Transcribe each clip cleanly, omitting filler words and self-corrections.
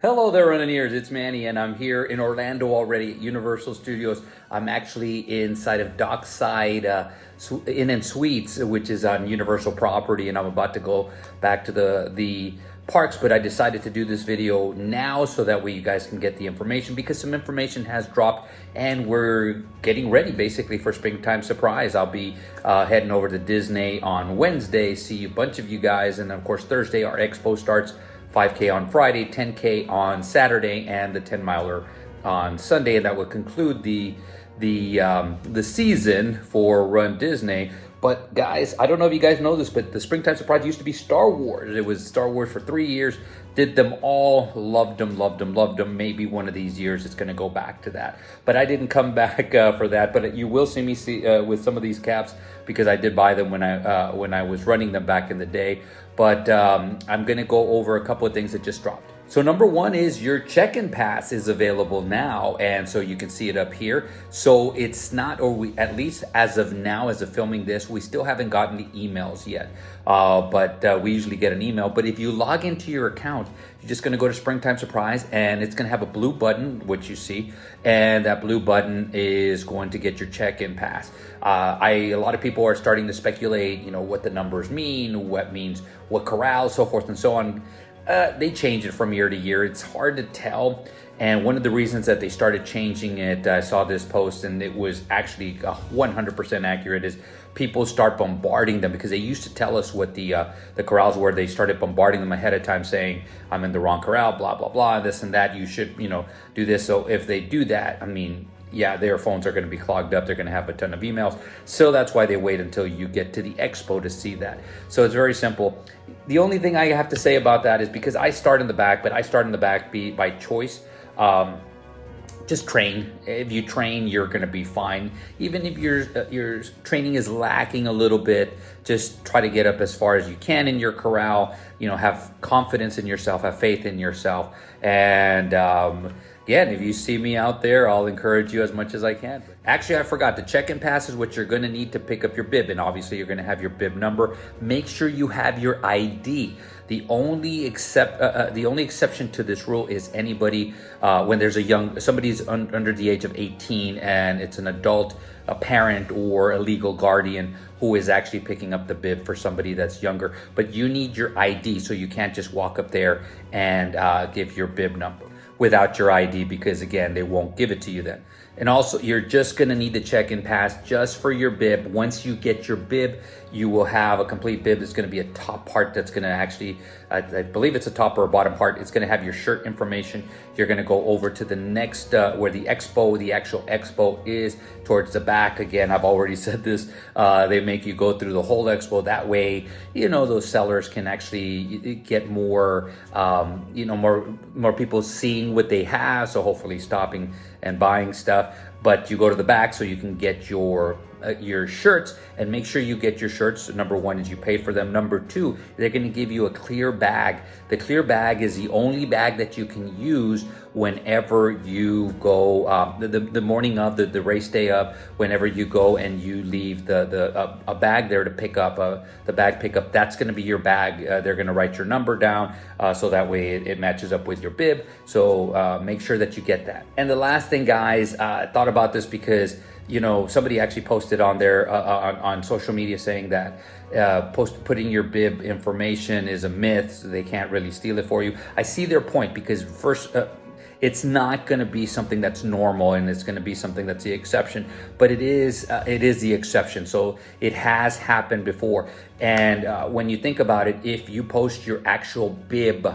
Hello there, runNeers. It's Manny, and I'm here in Orlando already at Universal Studios. I'm actually inside of Dockside Inn and Suites, which is on Universal property, and I'm about to go back to the parks, but I decided to do this video now so that way you guys can get the information, because some information has dropped and we're getting ready basically for springtime surprise. I'll be heading over to Disney on Wednesday, see a bunch of you guys, and of course Thursday our Expo starts. 5K on Friday, 10K on Saturday, and the 10 miler on Sunday, and that will conclude the season for runDisney. But guys, I don't know if you guys know this, but the springtime surprise used to be Star Wars. It was Star Wars for 3 years. Did them all, loved them. Maybe one of these years it's going to go back to that. But I didn't come back for that. But you will see me with some of these caps, because I did buy them when I was running them back in the day. But I'm going to go over a couple of things that just dropped. So number one is your check-in pass is available now, and so you can see it up here. So it's not, or we, at least as of now, as of filming this, we still haven't gotten the emails yet. But we usually get an email. But if you log into your account, you're just going to go to Springtime Surprise, and it's going to have a blue button, which you see, and that blue button is going to get your check-in pass. A lot of people are starting to speculate, what the numbers mean, what corral, so forth and so on. They change it from year to year. It's hard to tell. And one of the reasons that they started changing it, I saw this post and it was actually 100% accurate, is people start bombarding them, because they used to tell us what the corrals were. They started bombarding them ahead of time saying, I'm in the wrong corral, blah, blah, blah, this and that. You should, do this. So if they do that, yeah, their phones are going to be clogged up. They're going to have a ton of emails. So that's why they wait until you get to the Expo to see that. So it's very simple. The only thing I have to say about that is, because I start in the back, but I start in the back by choice. Just train. If you train, you're going to be fine. Even if your training is lacking a little bit, just try to get up as far as you can in your corral. Have confidence in yourself, have faith in yourself, and again, if you see me out there, I'll encourage you as much as I can. Actually, I forgot. The check-in pass is what you're going to need to pick up your bib, and obviously you're going to have your bib number. Make sure you have your ID. The only exception to this rule is anybody when there's somebody's under the age of 18 and it's an adult, a parent, or a legal guardian who is actually picking up the bib for somebody that's younger. But you need your ID, so you can't just walk up there and give your bib number without your ID, because again, they won't give it to you then. And also, you're just going to need the check-in pass just for your bib. Once you get your bib, you will have a complete bib. It's going to be a top part that's going to actually, I believe it's a top or a bottom part. It's going to have your shirt information. You're going to go over to the next, where the actual Expo is, towards the back. Again, I've already said this. They make you go through the whole Expo. That way, those sellers can actually get more, more people seeing what they have. So hopefully stopping and buying stuff. But you go to the back so you can get your shirts, and make sure you get your shirts. Number one is you pay for them. Number two, they're going to give you a clear bag. The clear bag is the only bag that you can use whenever you go, the morning of the race day of, whenever you go and you leave a bag there to pick up, the bag pickup. That's going to be your bag. They're going to write your number down so that way it matches up with your bib. So make sure that you get that. And the last thing, guys, I thought about this because somebody actually posted on there on social media saying that putting your bib information is a myth, so they can't really steal it for you. I see their point, because first, it's not going to be something that's normal, and it's going to be something that's the exception. But it is the exception. So it has happened before. And when you think about it, if you post your actual bib,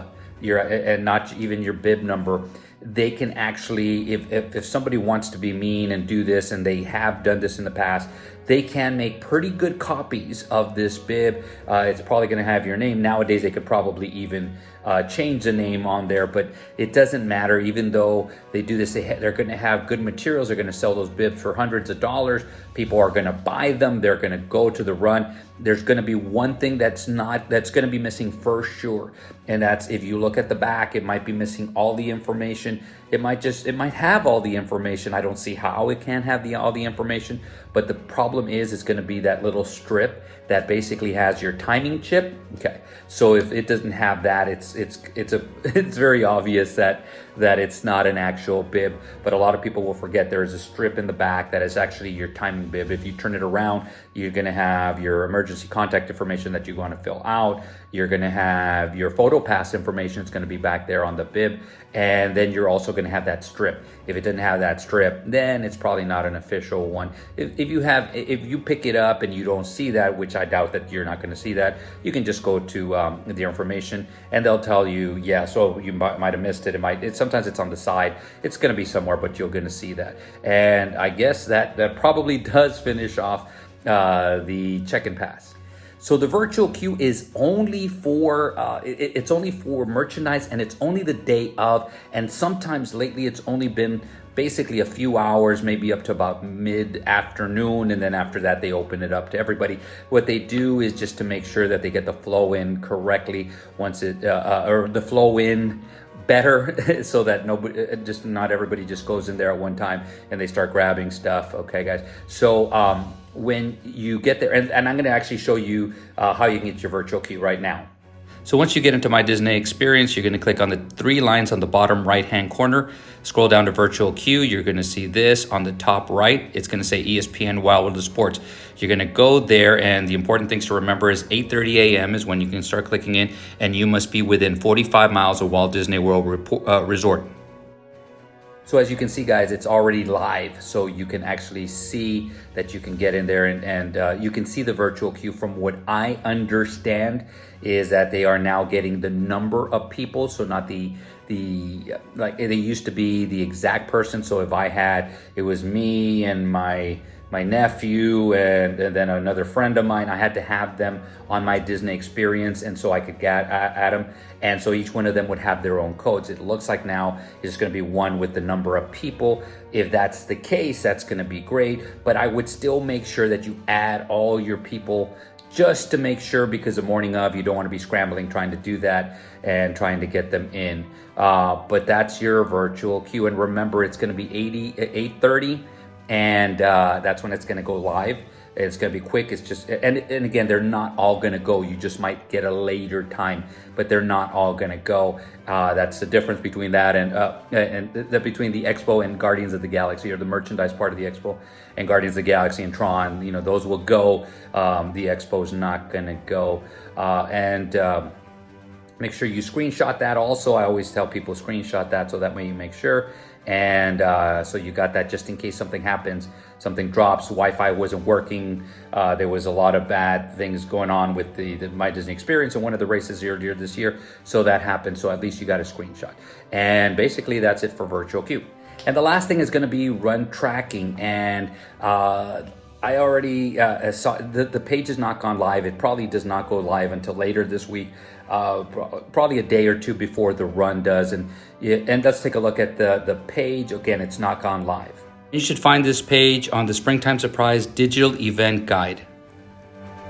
and not even your bib number, they can actually, if somebody wants to be mean and do this, and they have done this in the past, they can make pretty good copies of this bib. It's probably going to have your name. Nowadays, they could probably even change the name on there, but it doesn't matter. Even though they do this, they're going to have good materials. They're going to sell those bibs for hundreds of dollars. People are going to buy them. They're going to go to the run. There's going to be one thing that's going to be missing for sure, and that's, if you look at the back, it might be missing all the information information. It might have all the information. I don't see how it can have all the information, but the problem is it's going to be that little strip that basically has your timing chip. Okay, so if it doesn't have that, it's very obvious that it's not an actual bib. But a lot of people will forget there is a strip in the back that is actually your timing bib. If you turn it around, you're going to have your emergency contact information that you want to fill out. You're going to have your photo pass information. It's going to be back there on the bib, and then you're also going to have that strip. If it doesn't have that strip, then it's probably not an official one. If you pick it up and you don't see that, which I doubt that you're not going to see that, you can just go to the information and they'll tell you, yeah, so you might have missed it. Sometimes it's on the side. It's going to be somewhere, but you're going to see that. And I guess that probably does finish off the check-in pass. So the virtual queue is only for it's only for merchandise, and it's only the day of. And sometimes lately it's only been basically a few hours, maybe up to about mid-afternoon, and then after that they open it up to everybody. What they do is just to make sure that they get the flow in correctly once it or the flow in better so that not everybody just goes in there at one time and they start grabbing stuff. Okay, guys. So when you get there, and I'm going to actually show you how you can get your virtual queue right now. So once you get into My Disney Experience, you're going to click on the 3 lines on the bottom right-hand corner. Scroll down to Virtual Queue. You're going to see this on the top right. It's going to say ESPN Wildwood Sports. You're going to go there, and the important things to remember is 8:30 a.m. is when you can start clicking in, and you must be within 45 miles of Walt Disney World Resort. So as you can see, guys, it's already live, so you can actually see that you can get in there, and you can see the virtual queue. From what I understand is that they are now getting the number of people, so not the like they used to be the exact person. So if it was me and my nephew and then another friend of mine, I had to have them on My Disney Experience, and so I could add them. And so each one of them would have their own codes. It looks like now it's going to be one with the number of people. If that's the case, that's going to be great. But I would still make sure that you add all your people, just to make sure, because the morning of, you don't want to be scrambling trying to do that and trying to get them in. But that's your virtual queue. And remember, it's going to be 8:30. And that's when it's going to go live. It's going to be quick. It's just, and again, they're not all going to go. You just might get a later time, but they're not all going to go. That's the difference between that and between the Expo and Guardians of the Galaxy, or the merchandise part of the Expo and Guardians of the Galaxy and Tron. You know, those will go. The Expo's not going to go. Make sure you screenshot that also. I always tell people screenshot that, so that way you make sure. And so you got that just in case something happens, something drops, Wi-Fi wasn't working. There was a lot of bad things going on with the My Disney Experience and one of the races earlier this year. So that happened. So at least you got a screenshot. And basically that's it for virtual queue. And the last thing is going to be run tracking. And I already saw the page has not gone live. It probably does not go live until later this week, probably a day or two before the run does. And let's take a look at the page. Again, it's not gone live. You should find this page on the Springtime Surprise Digital Event Guide.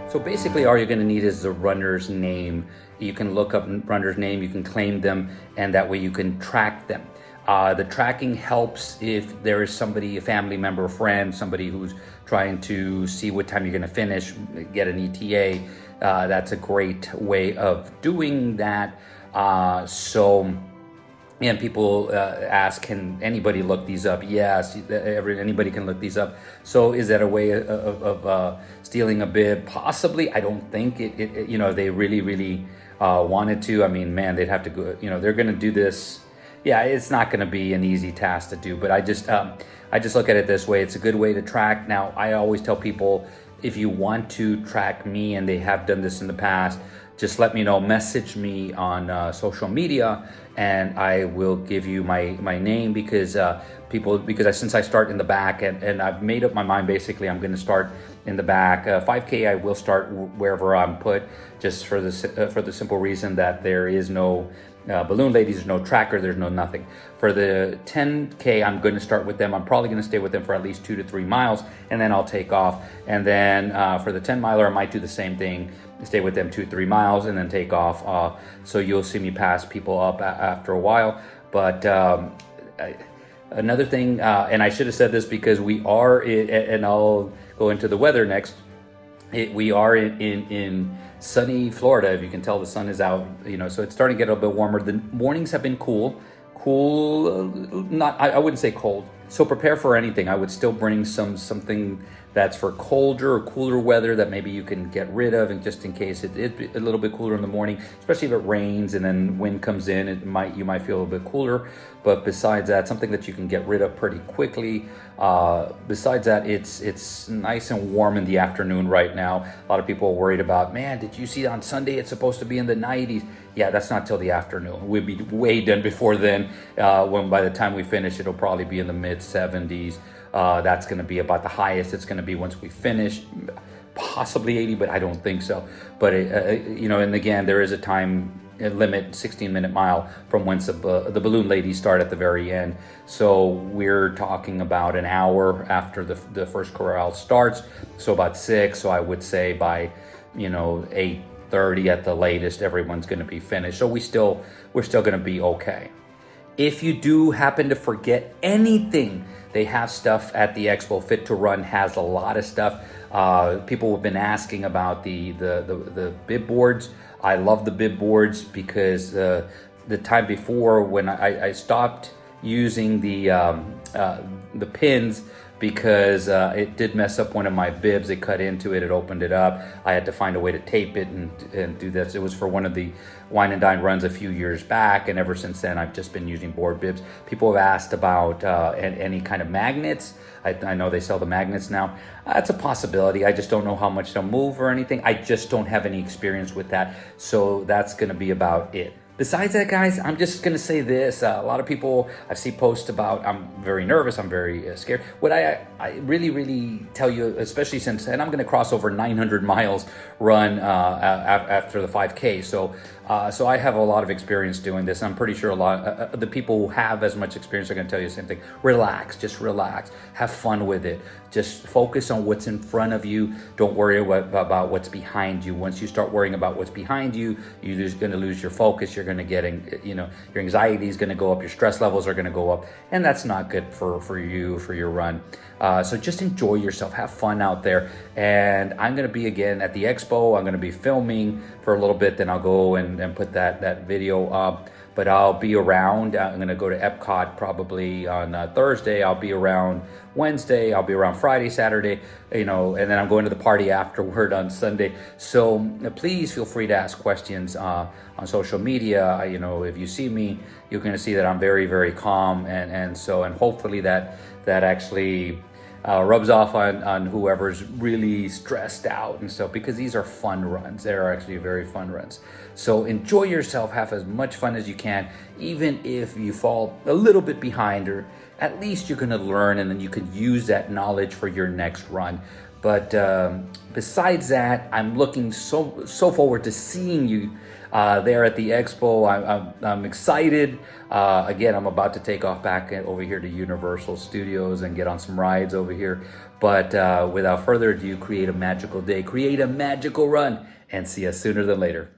So basically all you're going to need is the runner's name. You can look up runner's name, you can claim them, and that way you can track them. The tracking helps if there is somebody, a family member, a friend, somebody who's trying to see what time you're going to finish, get an ETA. That's a great way of doing that. And people ask, can anybody look these up? Yes, anybody can look these up. So is that a way of stealing a bib? Possibly. I don't think it if they really wanted to. I mean, man, they'd have to go, they're going to do this. Yeah, it's not going to be an easy task to do, but I just look at it this way. It's a good way to track. Now, I always tell people, if you want to track me, and they have done this in the past, just let me know, message me on social media, and I will give you my name, because since I start in the back, and I've made up my mind, basically I'm going to start in the back. 5K I will start wherever I'm put, just for the simple reason that there is no balloon ladies, there's no tracker, there's no nothing. For the 10K, I'm going to start with them. I'm probably going to stay with them for at least 2 to 3 miles, and then I'll take off. And then for the 10 miler, I might do the same thing, stay with them 2 to 3 miles, and then take off. So you'll see me pass people up after a while. But another thing, and I should have said this because we are, and I'll go into the weather next. We are in sunny Florida. If you can tell, the sun is out. So it's starting to get a little bit warmer. The mornings have been cool. Not, I wouldn't say cold. So prepare for anything. I would still bring something that's for colder or cooler weather that maybe you can get rid of, and just in case it is a little bit cooler in the morning, especially if it rains and then wind comes in, you might feel a little bit cooler. But besides that, something that you can get rid of pretty quickly. Besides that, it's nice and warm in the afternoon right now. A lot of people are worried about, man, did you see on Sunday it's supposed to be in the 90s? Yeah, that's not till the afternoon. We'll be way done before then. When by the time we finish, it'll probably be in the mid 70s. That's going to be about the highest it's going to be once we finish. Possibly 80, but I don't think so. But and again, there is a time limit, 16-minute mile from whence the balloon ladies start at the very end. So we're talking about an hour after the first corral starts. So about 6. So I would say by 8:30 at the latest, everyone's going to be finished. So we're still going to be okay. If you do happen to forget anything, they have stuff at the Expo. Fit to Run has a lot of stuff. People have been asking about the bib boards. I love the bib boards because the time before, when I stopped using the pins, because it did mess up one of my bibs. It cut into it, it opened it up. I had to find a way to tape it and do this. It was for one of the Wine and Dine runs a few years back, and ever since then I've just been using board bibs. People have asked about any kind of magnets. I know they sell the magnets now. That's a possibility. I just don't know how much they'll move or anything. I just don't have any experience with that. So that's gonna be about it. Besides that, guys, I'm just going to say this. A lot of people, I see posts about, I'm very nervous, I'm very scared. What I really, really tell you, especially since, and I'm going to cross over 900 miles run after the 5K. So I have a lot of experience doing this. I'm pretty sure a lot of the people who have as much experience are going to tell you the same thing. Relax, just relax. Have fun with it. Just focus on what's in front of you. Don't worry about what's behind you. Once you start worrying about what's behind you, you're just going to lose your focus. You're going to get, your anxiety is going to go up. Your stress levels are going to go up. And that's not good for you, for your run. So just enjoy yourself. Have fun out there. And I'm going to be again at the Expo. I'm going to be filming for a little bit. Then I'll go and put that video up. But I'll be around. I'm going to go to Epcot probably on Thursday. I'll be around Wednesday. I'll be around Friday, Saturday, and then I'm going to the party afterward on Sunday. So please feel free to ask questions on social media. If you see me, you're going to see that I'm very, very calm. And hopefully that actually rubs off on whoever's really stressed out and stuff, because these are fun runs. They're actually very fun runs. So enjoy yourself, have as much fun as you can, even if you fall a little bit behind, or at least you're going to learn, and then you can use that knowledge for your next run. But besides that, I'm looking so forward to seeing you there at the Expo. I'm excited. Again, I'm about to take off back over here to Universal Studios and get on some rides over here. But without further ado, create a magical day, create a magical run, and see us sooner than later.